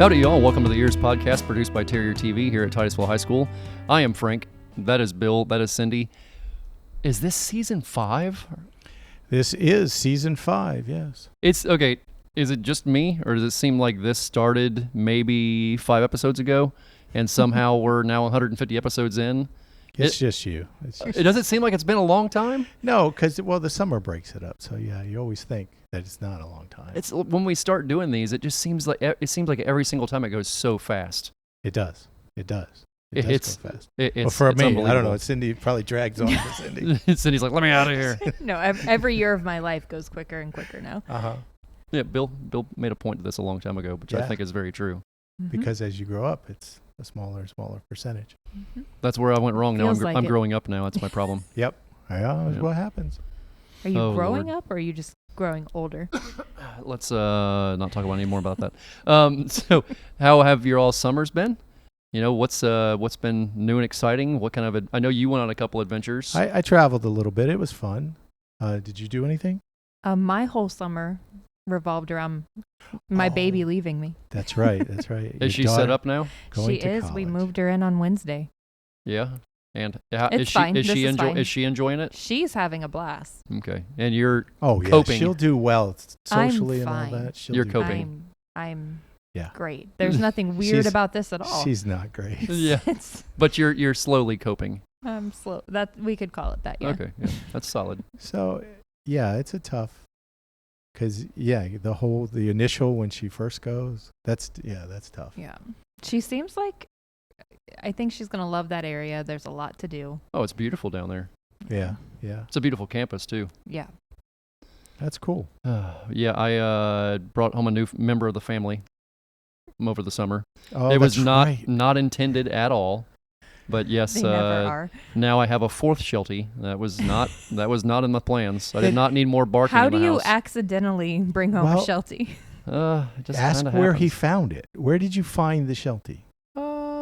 Howdy, y'all. Welcome to the EEARSS Podcast, produced by Terrier TV here at Titusville High School. I am Frank. That is Bill. That is Cindy. Is this season 5? This is season 5, yes. It's okay. Is it just me, or does it seem like this started maybe 5 episodes ago, and somehow we're now 150 episodes in? It's just you. Does it seem like it's been a long time? No, because the summer breaks it up. So yeah, you always think that it's not a long time. It's when we start doing these, it just seems like every single time it goes so fast. It does. It does go fast. Well, for me, I don't know. Cindy probably drags on for Cindy. Cindy's like, let me out of here. No, every year of my life goes quicker and quicker now. Yeah, Bill made a point to this a long time ago, which I think is very true. Mm-hmm. Because as you grow up, it's a smaller and smaller percentage. Mm-hmm. That's where I went wrong. Now I'm growing up now. That's my problem. Yep. That's what happens. Are you growing up, or are you just growing older? Let's not talk about any more about that. So how have your all summers been? You know, what's been new and exciting? What kind of I know you went on a couple adventures. I traveled a little bit. It was fun. Did you do anything? My whole summer revolved around my baby leaving me. That's right. That's right. Is she set up now? She is. College. We moved her in on Wednesday. Yeah. And it's fine. Is she enjoying it? She's having a blast. Okay. And you're coping. Yeah, she'll do well socially and all that. You're coping. I'm great. There's nothing weird about this at all. She's not great. Yeah. But you're slowly coping. I'm slow. That we could call it that. Yeah. Okay. Yeah. That's solid. So, yeah, it's a tough. Because, the initial when she first goes, that's tough. Yeah. She seems like, I think she's going to love that area. There's a lot to do. Oh, it's beautiful down there. Yeah, yeah. It's a beautiful campus, too. Yeah. That's cool. I brought home a new member of the family over the summer. Oh, it was right. not intended at all. But yes, they never are. Now I have a 4th Sheltie. That was not in the plans. I did not need more barking How in the do you house. accidentally bring home a Sheltie? Just ask where he found it. Where did you find the Sheltie?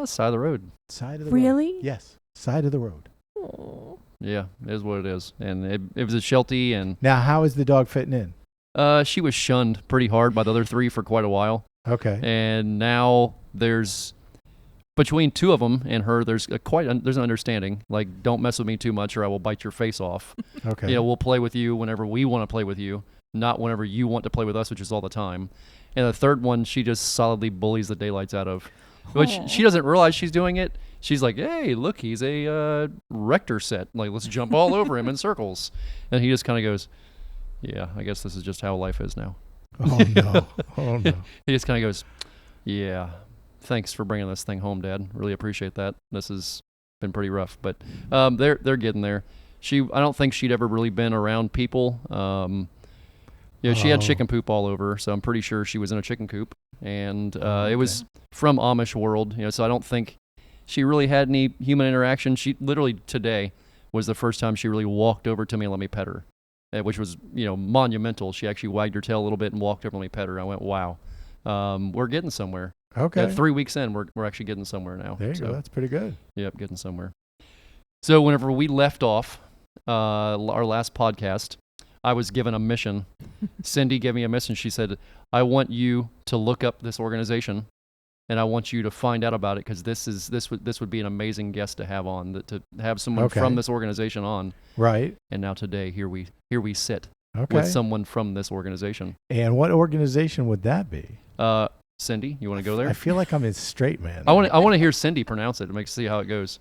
Side of the road. Side of the road. Really? Yes, side of the road. Oh. Yeah, it is what it is. And it was a Sheltie. And now, how is the dog fitting in? She was shunned pretty hard by the other 3 for quite a while. Okay. And now there's... Between 2 of them and her, there's an understanding. Like, don't mess with me too much, or I will bite your face off. Okay. You know, we'll play with you whenever we want to play with you, not whenever you want to play with us, which is all the time. And the 3rd one, she just solidly bullies the daylights out of, which she doesn't realize she's doing it. She's like, "Hey, look, he's a rector set. Like, let's jump all over him in circles." And he just kind of goes, "Yeah, I guess this is just how life is now." Oh no! Oh no! He just kind of goes, "Yeah. Thanks for bringing this thing home, Dad. Really appreciate that. This has been pretty rough, but they're getting there." I don't think she'd ever really been around people. She had chicken poop all over her, so I'm pretty sure she was in a chicken coop, and it was from Amish world. So I don't think she really had any human interaction. She literally today was the first time she really walked over to me and let me pet her, which was monumental. She actually wagged her tail a little bit and walked over and let me pet her. I went, wow, we're getting somewhere. Okay. 3 weeks in, we're actually getting somewhere now. There you go. That's pretty good. Yep, getting somewhere. So whenever we left off our last podcast, I was given a mission. Cindy gave me a mission. She said, "I want you to look up this organization, and I want you to find out about it, because this would be an amazing guest to have on, to have someone from this organization on." Right. And now today, here we sit with someone from this organization. And what organization would that be? Cindy, you want to go there? I feel like I'm a straight man. I want to hear Cindy pronounce it to see how it goes.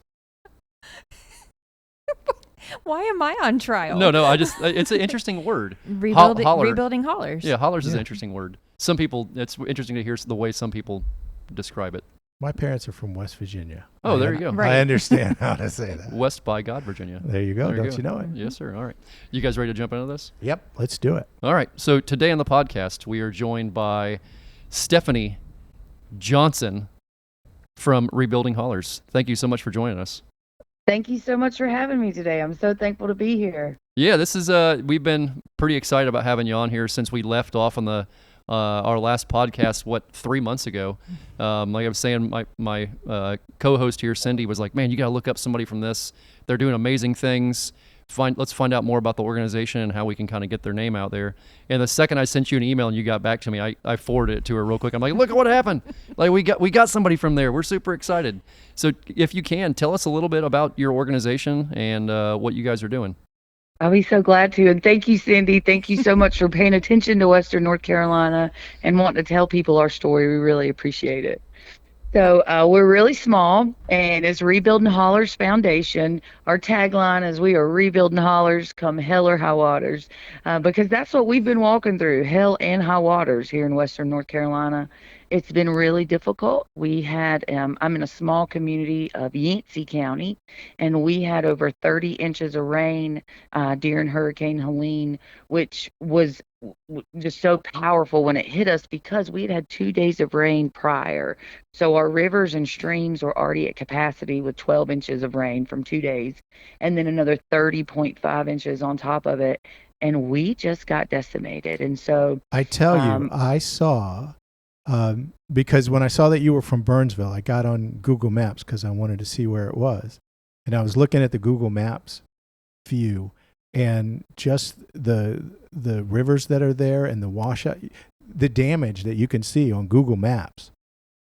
Why am I on trial? No, it's an interesting word. Rebuilding Hollers. Yeah, Hollers is an interesting word. Some people, it's interesting to hear the way some people describe it. My parents are from West Virginia. Oh, there you go. Right. I understand how to say that. West by God, Virginia. There you go. Don't you know it? Yes, sir. All right. You guys ready to jump into this? Yep. Let's do it. All right. So today on the podcast, we are joined by Stephanie Johnson from Rebuilding Hollers. Thank you so much for joining us. Thank you so much for having me today. I'm so thankful to be here. Yeah, this is we've been pretty excited about having you on here since we left off on the our last podcast 3 months ago. Like I was saying, my co-host here, Cindy, was like, "Man, you got to look up somebody from this. They're doing amazing things let's find out more about the organization and how we can kind of get their name out there. And the second I sent you an email and you got back to me, I forwarded it to her real quick. I'm like, look at what happened. Like we got somebody from there. We're super excited. So if you can, tell us a little bit about your organization and what you guys are doing. I'll be so glad to. And thank you, Cindy. Thank you so much for paying attention to Western North Carolina and wanting to tell people our story. We really appreciate it. So we're really small, and it's Rebuilding Hollers Foundation. Our tagline is we are rebuilding hollers come hell or high waters, because that's what we've been walking through, hell and high waters here in Western North Carolina. It's been really difficult. We had, I'm in a small community of Yancey County, and we had over 30 inches of rain during Hurricane Helene, which was just so powerful when it hit us because we had 2 days of rain prior. So our rivers and streams were already at capacity with 12 inches of rain from 2 days, and then another 30.5 inches on top of it. And we just got decimated. And so I tell you, I saw, because when I saw that you were from Burnsville, I got on Google Maps because I wanted to see where it was. And I was looking at the Google Maps view, and just the rivers that are there and the washout, the damage that you can see on Google Maps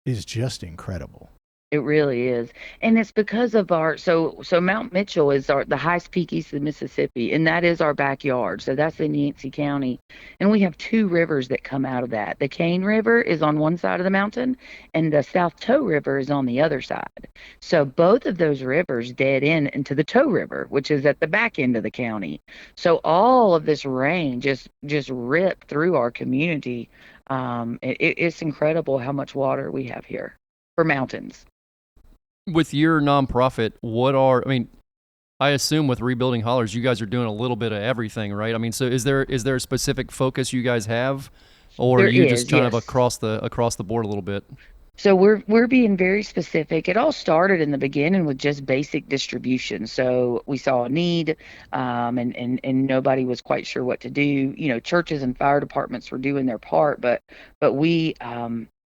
is just incredible. It really is. And it's because of our, so Mount Mitchell is the highest peak east of the Mississippi, and that is our backyard. So that's in Yancey County. And we have 2 rivers that come out of that. The Cane River is on one side of the mountain, and the South Toe River is on the other side. So both of those rivers dead into the Toe River, which is at the back end of the county. So all of this rain just ripped through our community. It's incredible how much water we have here for mountains. With your nonprofit, I assume with Rebuilding Hollers, you guys are doing a little bit of everything, right? I mean, so is there a specific focus you guys have, or are you just kind of across the board a little bit? So we're being very specific. It all started in the beginning with just basic distribution. So we saw a need, and nobody was quite sure what to do. You know, churches and fire departments were doing their part, but we,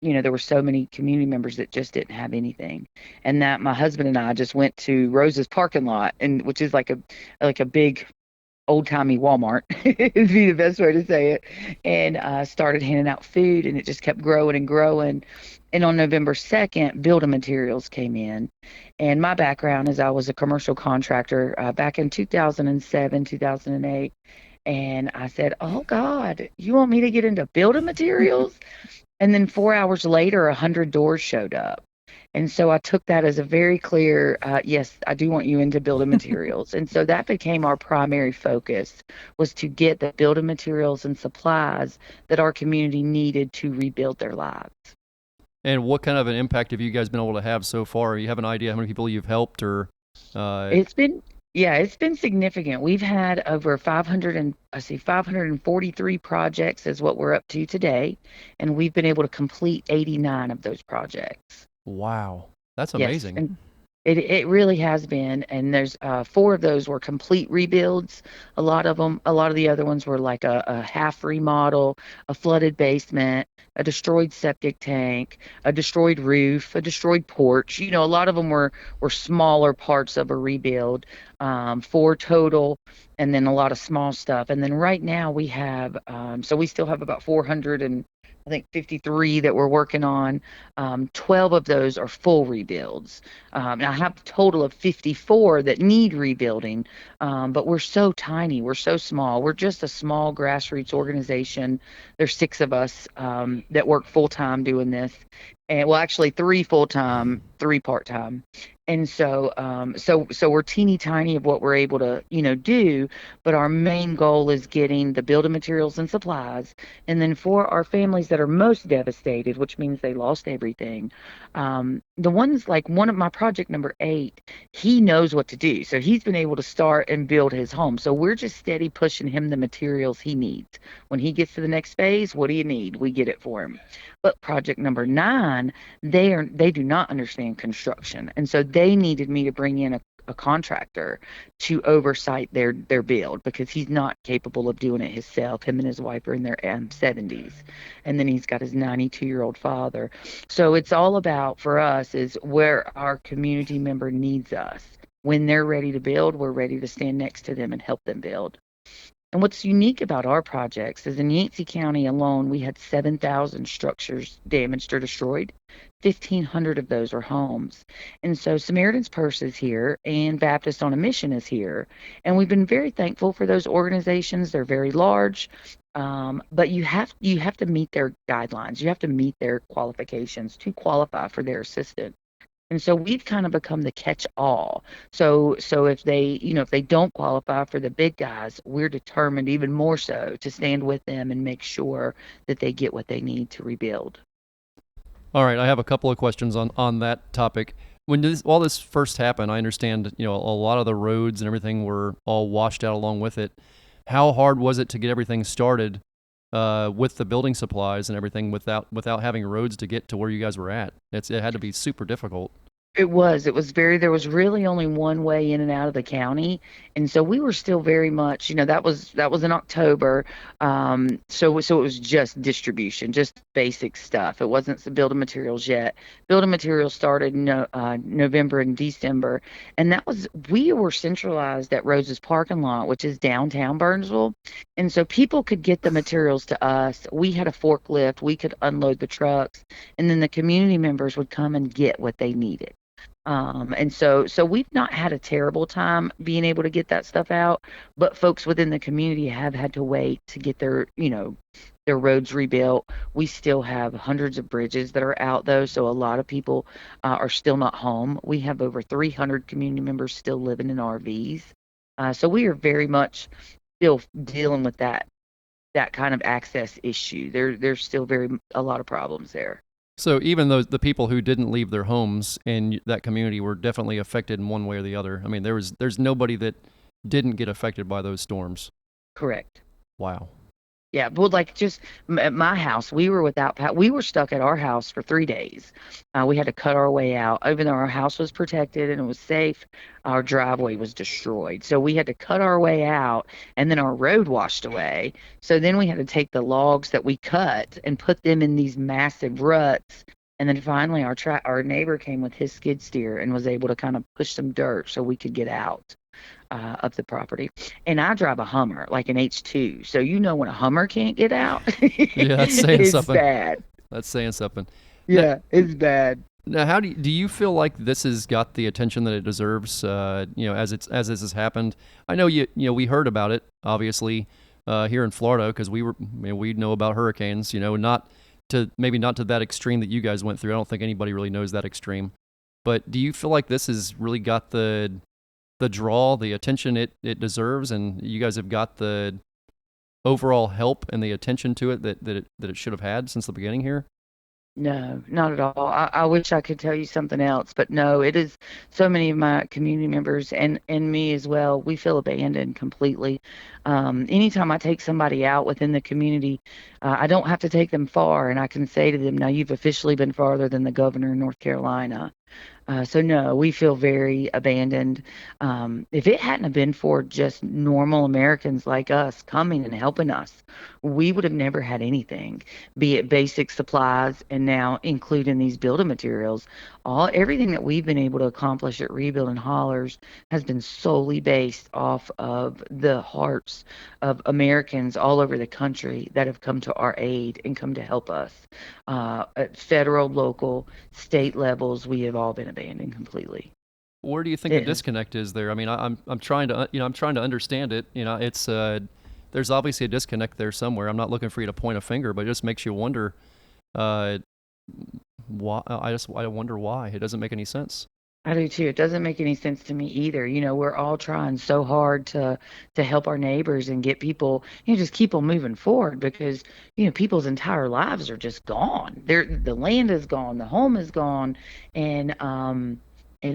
there were so many community members that just didn't have anything. And that my husband and I just went to Rose's parking lot, which is like a big old-timey Walmart, would be the best way to say it, and started handing out food, and it just kept growing and growing. And on November 2nd, building materials came in. And my background is I was a commercial contractor back in 2007, 2008. And I said, oh, God, you want me to get into building materials? And then 4 hours later, 100 doors showed up. And so I took that as a very clear, yes, I do want you into building materials. And so that became our primary focus, was to get the building materials and supplies that our community needed to rebuild their lives. And what kind of an impact have you guys been able to have so far? You have an idea how many people you've helped, or? It's been significant. We've had over 543 projects is what we're up to today, and we've been able to complete 89 of those projects. Wow, that's amazing. Yes, and it really has been. And there's 4 of those were complete rebuilds. A lot of the other ones were like a half remodel, a flooded basement, a destroyed septic tank, a destroyed roof, a destroyed porch. A lot of them were smaller parts of a rebuild, 4 total, and then a lot of small stuff. And then right now we have, so we still have about 453 that we're working on. 12 of those are full rebuilds. And I have a total of 54 that need rebuilding, but we're so tiny. We're so small. We're just a small grassroots organization. There's 6 of us that work full-time doing this. And well, actually 3 full-time, 3 part-time. And so we're teeny tiny of what we're able to, do, but our main goal is getting the building materials and supplies. And then for our families that are most devastated, which means they lost everything, the ones like one of my project number 8, he knows what to do. So he's been able to start and build his home. So we're just steady pushing him the materials he needs. When he gets to the next phase, what do you need? We get it for him. But project number 9, they do not understand construction. And so they needed me to bring in a contractor to oversight their build, because he's not capable of doing it himself. Him and his wife are in their 70s. And then he's got his 92-year-old father. So it's all about, for us, is where our community member needs us. when they're ready to build, we're ready to stand next to them and help them build. And what's unique about our projects is in Yancey County alone, we had 7,000 structures damaged or destroyed. 1,500 of those are homes. And so Samaritan's Purse is here and Baptist on a Mission is here. And we've been very thankful for those organizations. They're very large. But you have to meet their guidelines. You have to meet their qualifications to qualify for their assistance. And so we've kind of become the catch-all. So if they don't qualify for the big guys, we're determined even more so to stand with them and make sure that they get what they need to rebuild. All right, I have a couple of questions on that topic. When all this first happened, I understand a lot of the roads and everything were all washed out along with it. How hard was it to get everything started with the building supplies and everything without having roads to get to where you guys were at? It had to be super difficult. It was there was really only one way in and out of the county. And so we were still very much, that was in October. So it was just distribution, just basic stuff. It wasn't the building materials yet. Building materials started in November and December. And we were centralized at Rose's parking lot, which is downtown Burnsville. And so people could get the materials to us. We had a forklift. We could unload the trucks. And then the community members would come and get what they needed. And so we've not had a terrible time being able to get that stuff out, but folks within the community have had to wait to get their roads rebuilt. We still have hundreds of bridges that are out though, so a lot of people are still not home. We have over 300 community members still living in RVs. So we are very much still dealing with that kind of access issue. There's still a lot of problems there. So even though the people who didn't leave their homes in that community were definitely affected in one way or the other. I mean, there's nobody that didn't get affected by those storms. Correct. Wow. Yeah, well, like just at my house, we were we were stuck at our house for 3 days. We had to cut our way out. Even though our house was protected and it was safe, our driveway was destroyed. So we had to cut our way out, and then our road washed away. So then we had to take the logs that we cut and put them in these massive ruts. And then finally our neighbor came with his skid steer and was able to kind of push some dirt so we could get out of the property. And I drive a Hummer, like an H2. So when a Hummer can't get out, yeah, that's saying it's something. Bad. That's saying something. Yeah, it's bad. Now, how do you feel like this has got the attention that it deserves? As this has happened. I know we heard about it obviously here in Florida because we know about hurricanes. Not to that extreme that you guys went through. I don't think anybody really knows that extreme. But do you feel like this has really got the draw, the attention it deserves, and you guys have got the overall help and the attention to it that it should have had since the beginning here? No, not at all. I wish I could tell you something else, but no, it is so many of my community members and me as well. We feel abandoned completely. Anytime I take somebody out within the community, I don't have to take them far, and I can say to them, now you've officially been farther than the governor of North Carolina. So no, we feel very abandoned. If it hadn't have been for just normal Americans like us coming and helping us, we would have never had anything, be it basic supplies and now including these building materials. Everything that we've been able to accomplish at Rebuilding Hollers has been solely based off of the hearts of Americans all over the country that have come to our aid and come to help us. At federal, local, state levels, we have all been abandoned completely. Where do you think the disconnect is there? I mean, I'm trying to understand it. It's there's obviously a disconnect there somewhere. I'm not looking for you to point a finger, but it just makes you wonder. Why? I wonder why. It doesn't make any sense. I do too. It doesn't make any sense to me either. We're all trying so hard to help our neighbors and get people, just keep them moving forward because, people's entire lives are just gone. The land is gone, the home is gone, and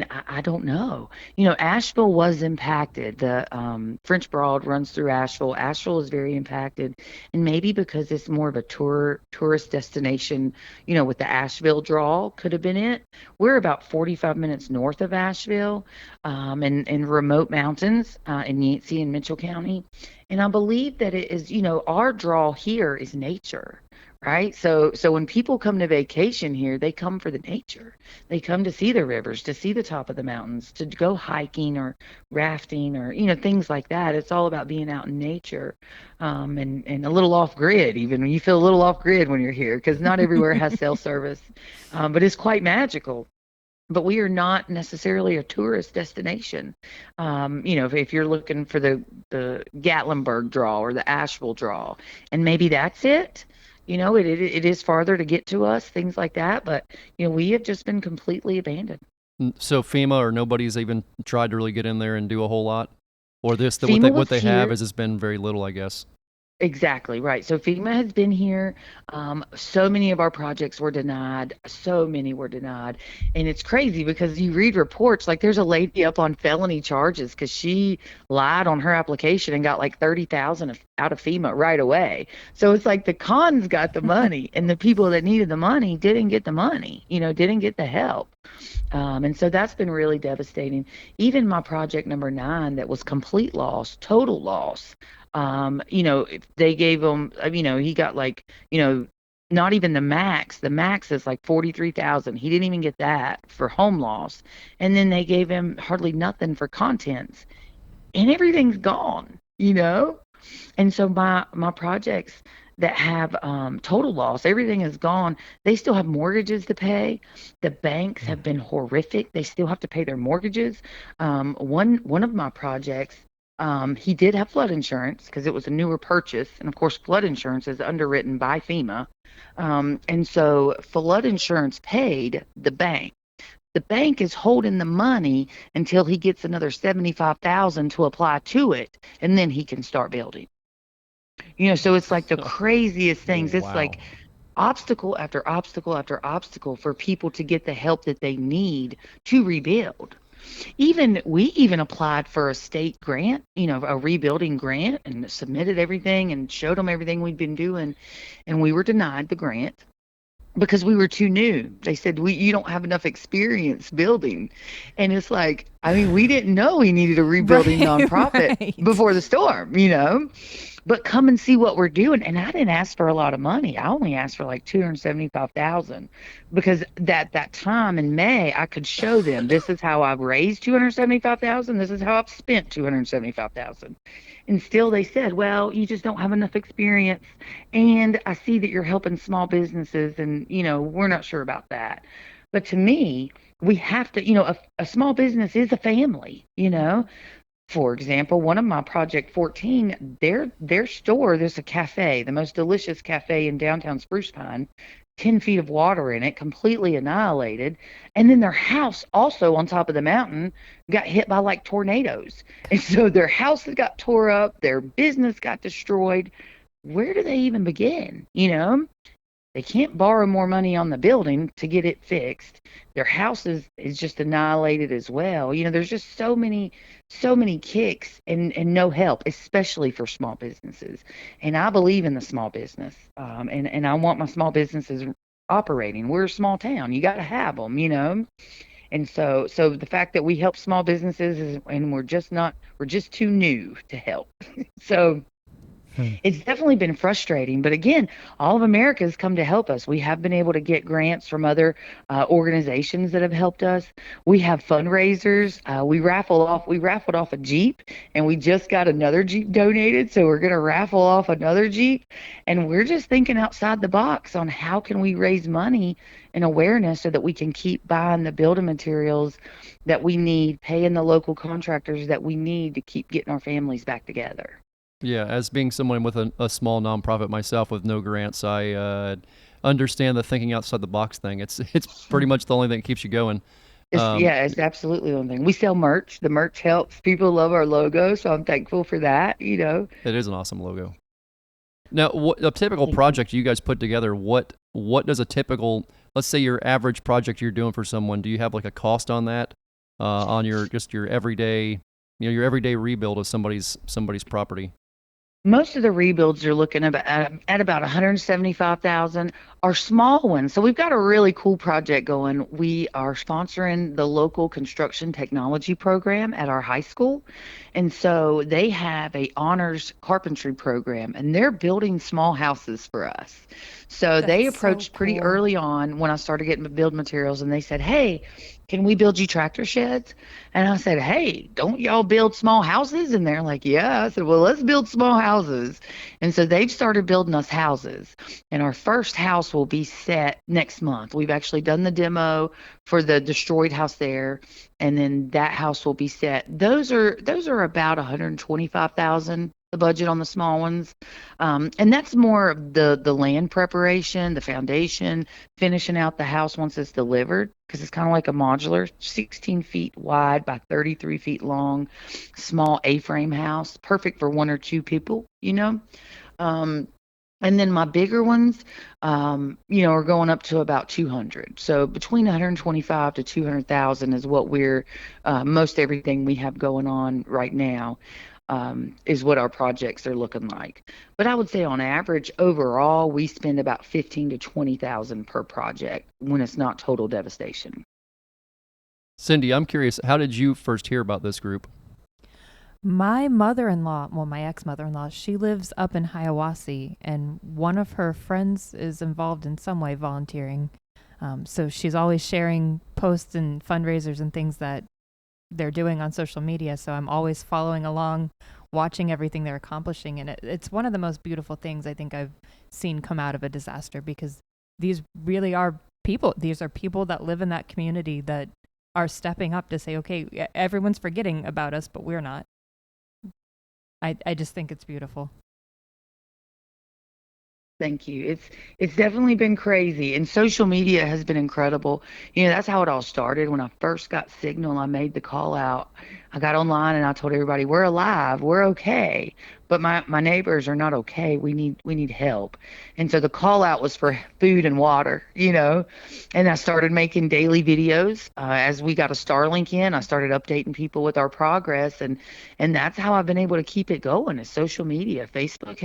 I don't know. Asheville was impacted. The French Broad runs through Asheville. Asheville is very impacted, and maybe because it's more of a tourist destination, with the Asheville draw could have been it. We're about 45 minutes north of Asheville, in remote mountains in Yancey and Mitchell County, and I believe that it is, our draw here is nature. right? So when people come to vacation here, they come for the nature. They come to see the rivers, to see the top of the mountains, to go hiking or rafting or things like that. It's all about being out in nature, and a little off grid. Even you feel a little off grid when you're here because not everywhere has cell service, but it's quite magical. But we are not necessarily a tourist destination. If you're looking for the Gatlinburg draw or the Asheville draw, and maybe that's it. It is farther to get to us, things like that. But we have just been completely abandoned. So FEMA or nobody's even tried to really get in there and do a whole lot, or what they have has just been very little, I guess. Exactly right. So FEMA has been here. So many of our projects were denied. So many were denied. And it's crazy because you read reports, like there's a lady up on felony charges because she lied on her application and got like 30,000 out of FEMA right away. So it's like the cons got the money and the people that needed the money didn't get the money, didn't get the help. And so that's been really devastating. Even my project number 9 that was complete loss, total loss. They gave him, he got like, not even the max. The max is like 43,000. He didn't even get that for home loss. And then they gave him hardly nothing for contents, and everything's gone, And so my projects that have total loss, everything is gone. They still have mortgages to pay. The banks have been horrific. They still have to pay their mortgages. One of my projects, he did have flood insurance because it was a newer purchase. And of course, flood insurance is underwritten by FEMA. And so flood insurance paid the bank. The bank is holding the money until he gets another 75,000 to apply to it, and then he can start building. So it's like the craziest things. It's like obstacle after obstacle after obstacle for people to get the help that they need to rebuild. We even applied for a state grant, a rebuilding grant, and submitted everything and showed them everything we'd been doing, and we were denied the grant because we were too new. They said, you don't have enough experience building. And it's like, we didn't know we needed a rebuilding nonprofit before the storm, but come and see what we're doing. And I didn't ask for a lot of money. I only asked for like 275,000 because that time in May, I could show them, this is how I've raised 275,000. This is how I've spent 275,000. And still they said, well, you just don't have enough experience. And I see that you're helping small businesses, and, we're not sure about that. But to me, we have to, a small business is a family, For example, one of my Project 14, their store, there's a cafe, the most delicious cafe in downtown Spruce Pine, 10 feet of water in it, completely annihilated. And then their house also on top of the mountain got hit by like tornadoes. And so their house got tore up, their business got destroyed. Where do they even begin? They can't borrow more money on the building to get it fixed. Their house is just annihilated as well. There's just so many kicks and no help, especially for small businesses. And I believe in the small business, and I want my small businesses operating. We're a small town. You got to have them, And so the fact that we help small businesses and we're just too new to help. So it's definitely been frustrating, but again, all of America has come to help us. We have been able to get grants from other organizations that have helped us. We have fundraisers. We raffled off a Jeep, and we just got another Jeep donated, so we're going to raffle off another Jeep. And we're just thinking outside the box on how can we raise money and awareness so that we can keep buying the building materials that we need, paying the local contractors that we need to keep getting our families back together. Yeah, as being someone with a small nonprofit myself with no grants, I understand the thinking outside the box thing. It's pretty much the only thing that keeps you going. It's absolutely the only thing. We sell merch. The merch helps. People love our logo, so I'm thankful for that. It is an awesome logo. Now, a typical project you guys put together, what does a typical, let's say your average project you're doing for someone, do you have like a cost on that, on your everyday, your everyday rebuild of somebody's property? Most of the rebuilds are looking at about 175,000. Our small ones. So we've got a really cool project going. We are sponsoring the local construction technology program at our high school. And so they have a honors carpentry program and they're building small houses for us. So they That's so approached pretty cool. early on when I started getting build materials and they said, "Hey, can we build you tractor sheds?" And I said, "Hey, don't y'all build small houses?" And they're like, "Yeah." I said, "Well, let's build small houses." And so they've started building us houses. And our first house will be set next month. We've actually done the demo for the destroyed house there, and then that house will be set. Those are about 125,000, the budget on the small ones. And that's more of the land preparation, the foundation, finishing out the house once it's delivered, because it's kind of like a modular, 16 feet wide by 33 feet long, small A-frame house, perfect for one or two people, you know. Um, and then my bigger ones, are going up to about 200. So between 125 to 200,000 is what most everything we have going on right now, is what our projects are looking like. But I would say on average, overall, we spend about 15 to 20,000 per project when it's not total devastation. Cindy, I'm curious, how did you first hear about this group? My mother-in-law, well, my ex-mother-in-law, she lives up in Hiawassee, and one of her friends is involved in some way volunteering. So she's always sharing posts and fundraisers and things that they're doing on social media. So I'm always following along, watching everything they're accomplishing. And it's one of the most beautiful things I think I've seen come out of a disaster, because these really are people. These are people that live in that community that are stepping up to say, okay, everyone's forgetting about us, but we're not. I just think it's beautiful. Thank you. It's definitely been crazy, and social media has been incredible. That's how it all started. When I first got signal, I made the call out. I got online and I told everybody, "We're alive, we're okay, but my neighbors are not okay. We need help." And so the call out was for food and water, And I started making daily videos. As we got a Starlink in, I started updating people with our progress, and that's how I've been able to keep it going. Is social media. Facebook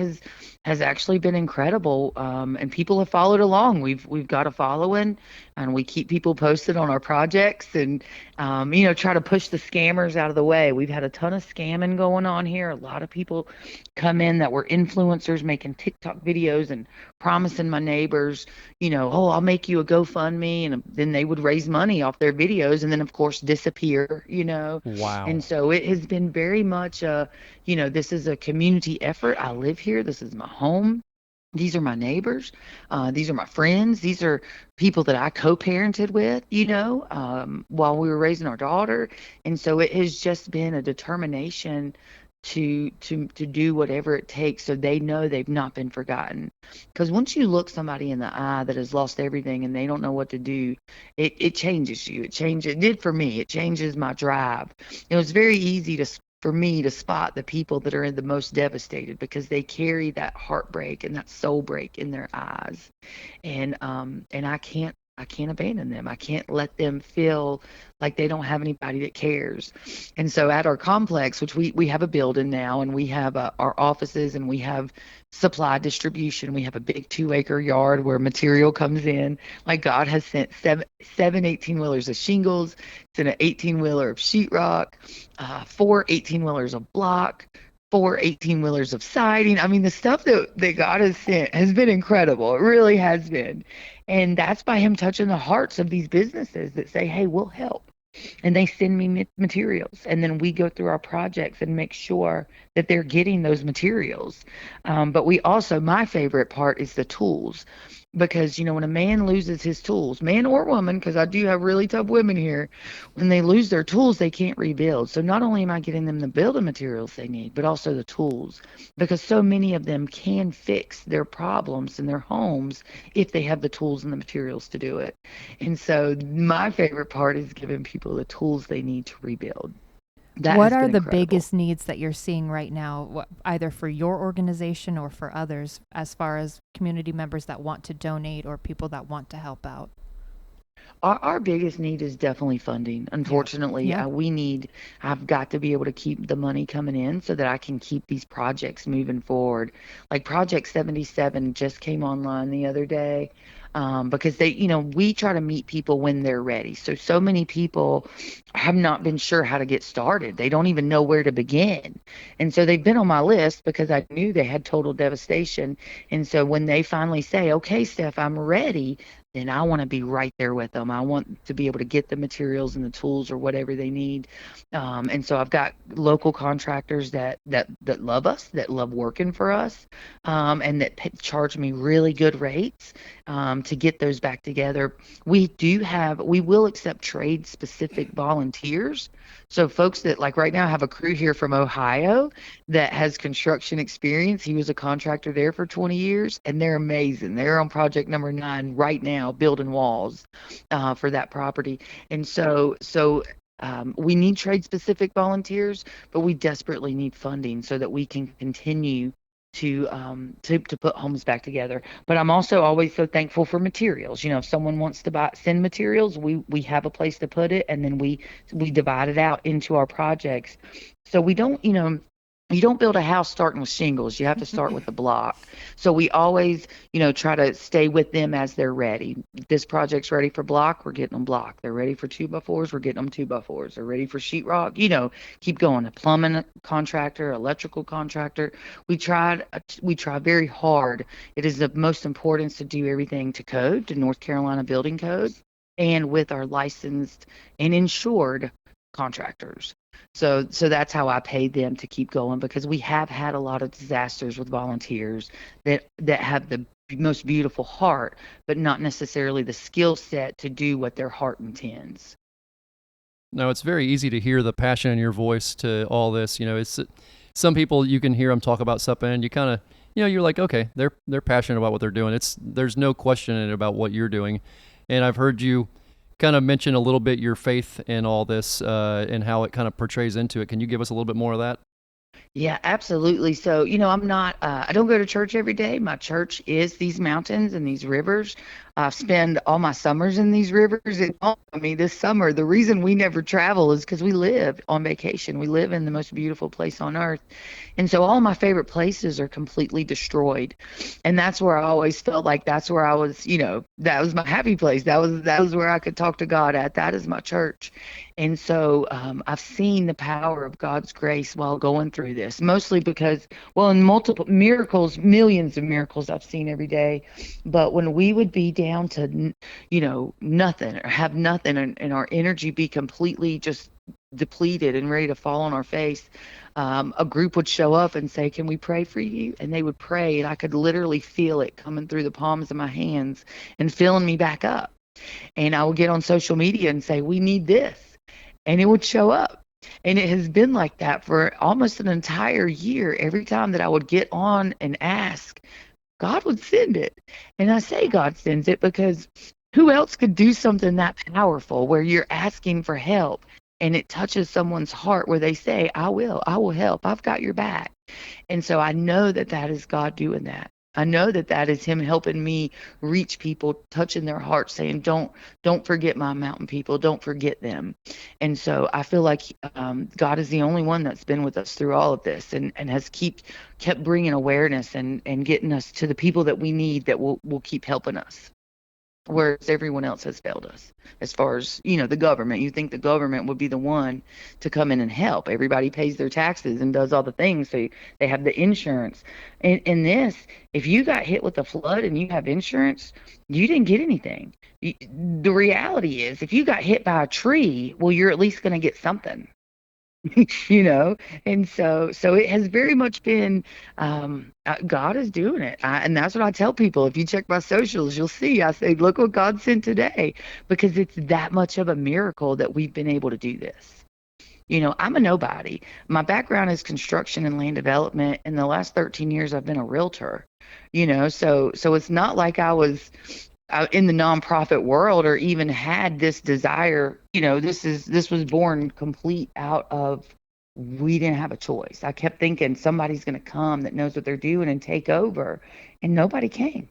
has actually been incredible, and people have followed along. We've got a following, and we keep people posted on our projects, and try to push the scammers out of the way. We've had a ton of scamming going on here. A lot of people come in that were influencers making TikTok videos and promising my neighbors, "Oh, I'll make you a GoFundMe," and then they would raise money off their videos and then of course disappear. Wow. And so it has been very much this is a community effort. I live here. This is my home. These are my neighbors. These are my friends. These are people that I co-parented with, while we were raising our daughter. And so it has just been a determination to do whatever it takes so they know they've not been forgotten. Because once you look somebody in the eye that has lost everything and they don't know what to do, it changes you. It did for me. It changes my drive. It was very easy for me to spot the people that are in the most devastated, because they carry that heartbreak and that soul break in their eyes. And I can't abandon them. I can't let them feel like they don't have anybody that cares. And so at our complex, which we have a building now, and we have our offices, and we have supply distribution. We have a big 2-acre yard where material comes in. Like God has sent seven 18-wheelers of shingles, sent an 18-wheeler of sheetrock, 4 18-wheelers of block, 4 18-wheelers of siding. I mean, the stuff that God has sent has been incredible. It really has been. And that's by him touching the hearts of these businesses that say, "Hey, we'll help." And they send me materials, and then we go through our projects and make sure that they're getting those materials. But we also, my favorite part is the tools, because when a man loses his tools, man or woman, because I do have really tough women here, when they lose their tools, they can't rebuild. So not only am I getting them the building materials they need, but also the tools, because so many of them can fix their problems in their homes if they have the tools and the materials to do it. And so my favorite part is giving people the tools they need to rebuild. What are the incredible. biggest needs that you're seeing right now, either for your organization or for others, as far as community members that want to donate or people that want to help out? Our biggest need is definitely funding. Unfortunately, Yeah. I've got to be able to keep the money coming in so that I can keep these projects moving forward. Like Project 77 just came online the other day. because we try to meet people when they're ready. So many people have not been sure how to get started. They don't even know where to begin. And so they've been on my list because I knew they had total devastation. And so when they finally say, okay, Steph, I'm ready, then I want to be right there with them. I want to be able to get the materials and the tools or whatever they need. And so I've got local contractors that love us, that love working for us, and that charge me really good rates to get those back together. We will accept trade specific volunteers. So folks that, like right now, I have a crew here from Ohio that has construction experience. He was a contractor there for 20 years, and they're amazing. They're on project number 9 right now, building walls for that property. And so we need trade-specific volunteers, but we desperately need funding so that we can continue to put homes back together. But I'm also always so thankful for materials. If someone wants to send materials, we have a place to put it, and then we divide it out into our projects. So we don't, you don't build a house starting with shingles. You have to start with the block. So we always, try to stay with them as they're ready. This project's ready for block, we're getting them block. They're ready for 2x4s, we're getting them 2x4s. They're ready for sheetrock, keep going. A plumbing contractor, electrical contractor. We try very hard. It is of most importance to do everything to code, to North Carolina building code, and with our licensed and insured contractors. So that's how I paid them to keep going, because we have had a lot of disasters with volunteers that have the most beautiful heart, but not necessarily the skill set to do what their heart intends. No, it's very easy to hear the passion in your voice to all this. It's some people you can hear them talk about something, and you kind of, you're like, okay, they're passionate about what they're doing. There's no question about what you're doing, and I've heard you kind of mention a little bit your faith in all this and how it kind of portrays into it. Can you give us a little bit more of that? Yeah, absolutely. So, I'm not, I don't go to church every day. My church is these mountains and these rivers. I spend all my summers in these rivers. This summer, the reason we never travel is because we live on vacation. We live in the most beautiful place on earth. And so all my favorite places are completely destroyed. And that's where I always felt like that's where I was, that was my happy place. That was where I could talk to God at. That is my church. And so I've seen the power of God's grace while going through this, mostly because, in multiple miracles, millions of miracles I've seen every day. But when we would be down to, nothing or have nothing, and our energy be completely just depleted and ready to fall on our face, a group would show up and say, can we pray for you? And they would pray, and I could literally feel it coming through the palms of my hands and filling me back up. And I would get on social media and say, we need this. And it would show up. And it has been like that for almost an entire year. Every time that I would get on and ask, God would send it. And I say God sends it because who else could do something that powerful where you're asking for help and it touches someone's heart where they say, I will help. I've got your back. And so I know that is God doing that. I know that is him helping me reach people, touching their hearts, saying, don't forget my mountain people. Don't forget them. And so I feel like God is the only one that's been with us through all of this and has kept bringing awareness and getting us to the people that we need that will keep helping us. Whereas everyone else has failed us as far as, the government. You think the government would be the one to come in and help. Everybody pays their taxes and does all the things. So they have the insurance. And this, if you got hit with a flood and you have insurance, you didn't get anything. The reality is, if you got hit by a tree, well, you're at least going to get something. And so it has very much been God is doing it, and that's what I tell people. If you check my socials, you'll see I say, look what God sent today, because it's that much of a miracle that we've been able to do this. I'm a nobody. My background is construction and land development. In the last 13 years, I've been a realtor. So it's not like I was in the nonprofit world or even had this desire. This was born complete out of, we didn't have a choice. I kept thinking somebody's going to come that knows what they're doing and take over, and nobody came.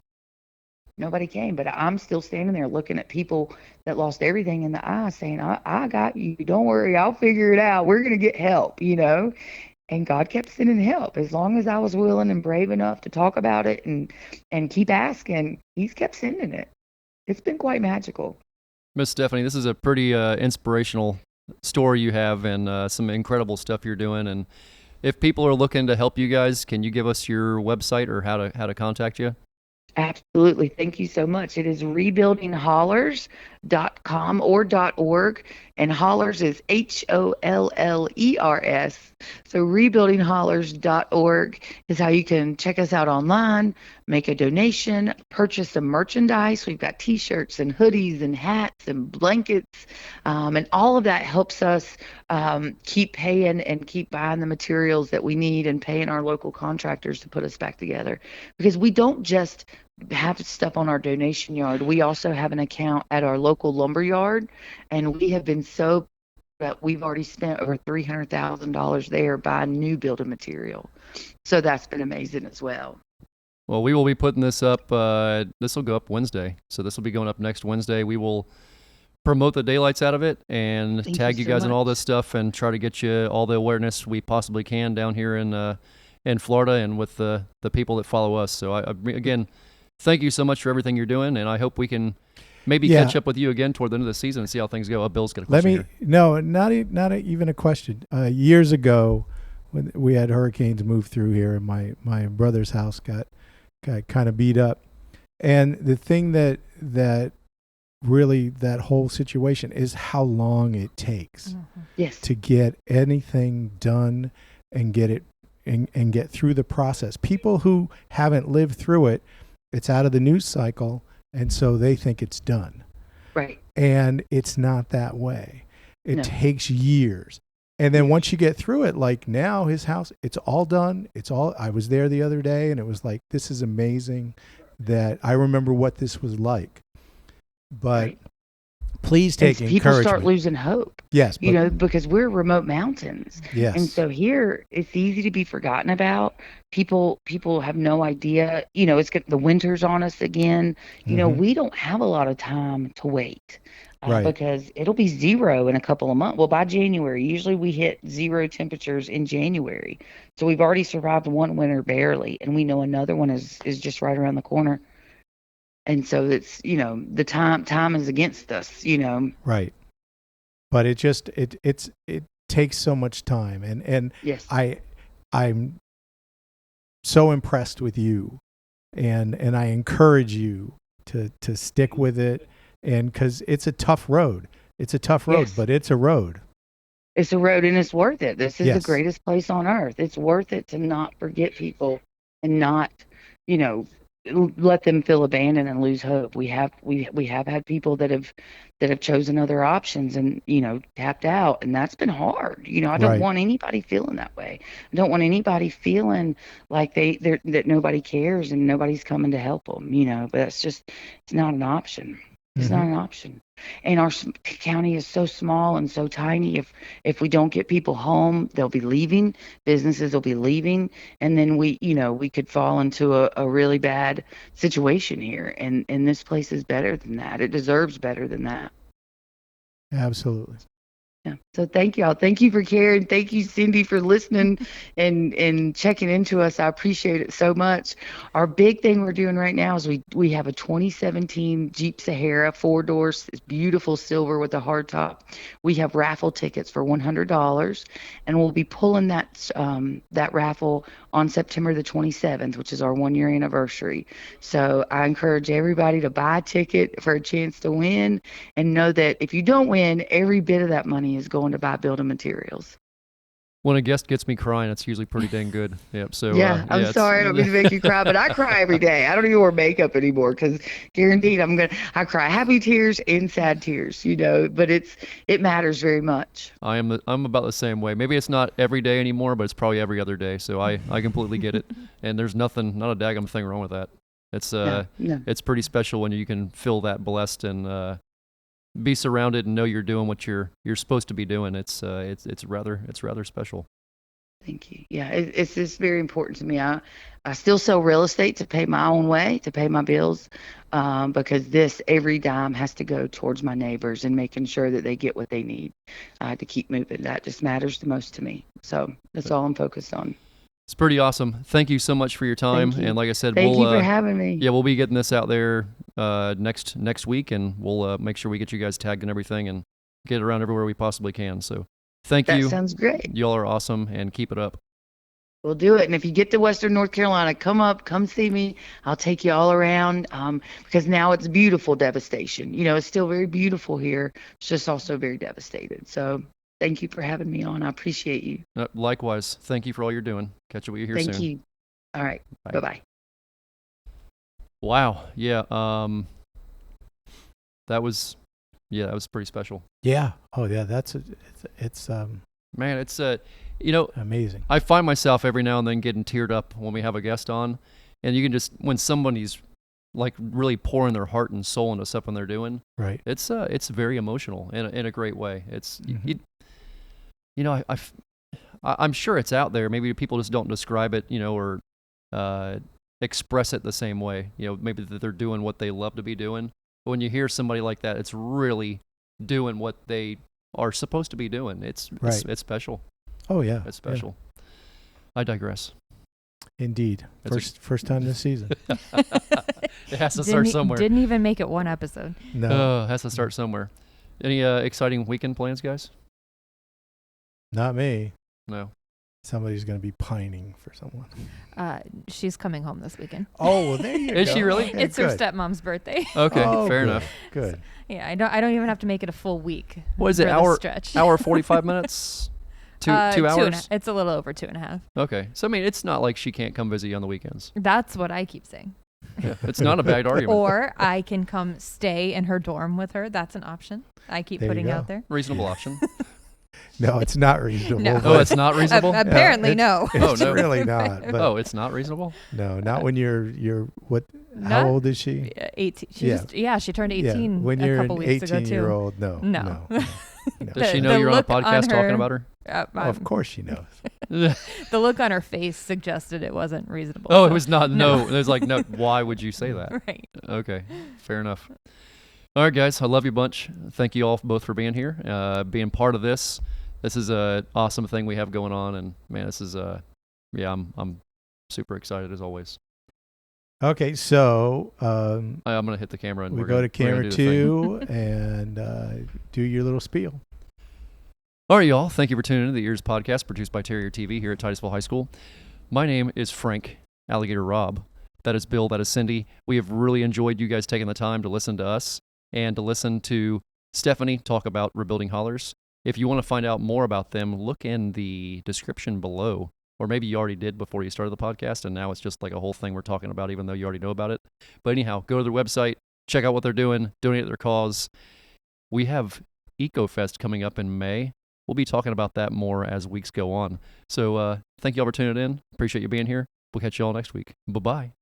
But I'm still standing there looking at people that lost everything in the eye saying, I got you. Don't worry. I'll figure it out. We're going to get help, And God kept sending help. As long as I was willing and brave enough to talk about it and keep asking, he's kept sending it. it's been quite magical. Miss Stephanie, this is a pretty inspirational story you have, and some incredible stuff you're doing. And if people are looking to help you guys, can you give us your website or how to contact you? Absolutely. Thank you so much. It is rebuildinghollers.com or .org, and Hollers is HOLLERS. So rebuildinghollers.org is how you can check us out online, make a donation, purchase some merchandise. We've got T-shirts and hoodies and hats and blankets, and all of that helps us keep paying and keep buying the materials that we need and paying our local contractors to put us back together. Because we don't just have stuff on our donation yard. We also have an account at our local lumber yard, and we have been so that we've already spent over $300,000 there buying new building material. So that's been amazing as well. Well, we will be putting this up. This will go up Wednesday, so this will be going up next Wednesday. We will promote the daylights out of it and tag you guys in all this stuff and try to get you all the awareness we possibly can down here in Florida and with the people that follow us. So again, thank you so much for everything you're doing, and I hope we can maybe catch up with you again toward the end of the season and see how things go. Bill's got a question here. No, not even a question. Years ago, when we had hurricanes move through here, and my brother's house got kind of beat up, and the thing that really that whole situation is how long it takes to get anything done and get it and get through the process. People who haven't lived through it, it's out of the news cycle, and so they think it's done. Right. And it's not that way. It takes years. And then once you get through it, like now his house, it's all done. I was there the other day, and it was like, this is amazing that I remember what this was like. But please take encouragement. People start losing hope. Yes. Because we're remote mountains. Yes. And so here it's easy to be forgotten about. People have no idea. It's the winter's on us again. We don't have a lot of time to wait. Because it'll be 0 in a couple of months. Well, by January, usually we hit 0 temperatures in January. So we've already survived one winter barely, and we know another one is just right around the corner. And so it's, the time is against us, Right. But it takes so much time. And yes. I'm so impressed with you, and I encourage you to stick with it. And because it's a tough road. It's a tough road, but it's a road. It's a road, and it's worth it. This is the greatest place on earth. It's worth it to not forget people and not, let them feel abandoned and lose hope. We have had people that have chosen other options and, tapped out, and that's been hard. I don't want anybody feeling that way. I don't want anybody feeling like that nobody cares and nobody's coming to help them, but it's not an option. It's not an option. And our county is so small and so tiny. If we don't get people home, they'll be leaving. Businesses will be leaving. And then we could fall into a really bad situation here. And this place is better than that. It deserves better than that. Absolutely. Yeah. So thank y'all. Thank you for caring. Thank you, Cindy, for listening and checking into us. I appreciate it so much. Our big thing we're doing right now is we have a 2017 Jeep Sahara 4-door. It's beautiful silver with a hard top. We have raffle tickets for $100, and we'll be pulling that raffle on September the 27th, which is our 1-year anniversary. So I encourage everybody to buy a ticket for a chance to win, and know that if you don't win, every bit of that money is going to buy building materials. When a guest gets me crying, it's usually pretty dang good. Yep. So I'm sorry, I don't mean to make you cry, but I cry every day. I don't even wear makeup anymore because guaranteed I cry happy tears and sad tears, but it matters very much. I'm about the same way. Maybe it's not every day anymore, but it's probably every other day. So I completely get it. And there's not a daggum thing wrong with that. It's it's pretty special when you can feel that blessed and be surrounded and know you're doing what you're supposed to be doing. It's rather special. Thank you. Yeah, it's just very important to me. I still sell real estate to pay my own way, to pay my bills, because every dime has to go towards my neighbors and making sure that they get what they need to keep moving. That just matters the most to me. So that's all I'm focused on. It's pretty awesome. Thank you so much for your time. And like I said, thank you for having me. Yeah, we'll be getting this out there next week, and we'll make sure we get you guys tagged and everything and get it around everywhere we possibly can. So thank you. That sounds great. Y'all are awesome, and keep it up. We'll do it. And if you get to Western North Carolina, come see me. I'll take you all around because now it's beautiful devastation. It's still very beautiful here. It's just also very devastated. So thank you for having me on. I appreciate you. Likewise. Thank you for all you're doing. Catch you here soon. Thank you. All right. Bye. Bye-bye. Wow. Yeah. That was pretty special. Yeah. Oh, yeah. It's Man, it's amazing. I find myself every now and then getting teared up when we have a guest on, and you can just, when somebody's like really pouring their heart and soul into something they're doing, Right. It's very emotional in a great way. It's I'm sure it's out there. Maybe people just don't describe it, or express it the same way. Maybe that they're doing what they love to be doing. But when you hear somebody like that, it's really doing what they are supposed to be doing. It's special. Oh, yeah. It's special. Yeah. I digress. Indeed. First time this season. It has to start somewhere. Didn't even make it one episode. No. It has to start somewhere. Any exciting weekend plans, guys? Not me. No. Somebody's going to be pining for someone. She's coming home this weekend. Oh, well, there you go. Is she really? Okay, It's her stepmom's birthday. Okay, fair good, enough. Good. Yeah, I don't even have to make it a full week. What is it? Stretch. Hour 45 minutes? Two hours? It's a little over 2.5. Okay. So, I mean, it's not like she can't come visit you on the weekends. That's what I keep saying. Yeah, it's not a bad argument. Or I can come stay in her dorm with her. That's an option I keep putting out there. Reasonable option. No, it's not reasonable. No. Oh, it's not reasonable? Apparently, no. It's no. really not. But It's not reasonable? no, not when you're what? How old is she? 18. She turned 18 Yeah, when you're a couple an weeks ago, too. 18-year-old, no. Does she know you're on a podcast talking about her? Of course she knows. The look on her face suggested it wasn't reasonable. Oh, it was not. No. It was like, no, why would you say that? Right. Okay, fair enough. All right, guys, I love you a bunch. Thank you all both for being here, being part of this. This is an awesome thing we have going on, and man, this is I'm super excited as always. Okay, so I'm gonna hit the camera and we we're go gonna, to camera 2 and do your little spiel. All right, y'all. Thank you for tuning in to the EEARSS Podcast, produced by Terrier TV here at Titusville High School. My name is Frank Alligator Robb. That is Bill. That is Cindy. We have really enjoyed you guys taking the time to listen to us and to listen to Stephanie talk about Rebuilding Hollers. If you want to find out more about them, look in the description below, or maybe you already did before you started the podcast, and now it's just like a whole thing we're talking about, even though you already know about it. But anyhow, go to their website, check out what they're doing, donate to their cause. We have EcoFest coming up in May. We'll be talking about that more as weeks go on. So thank you all for tuning in. Appreciate you being here. We'll catch you all next week. Bye-bye.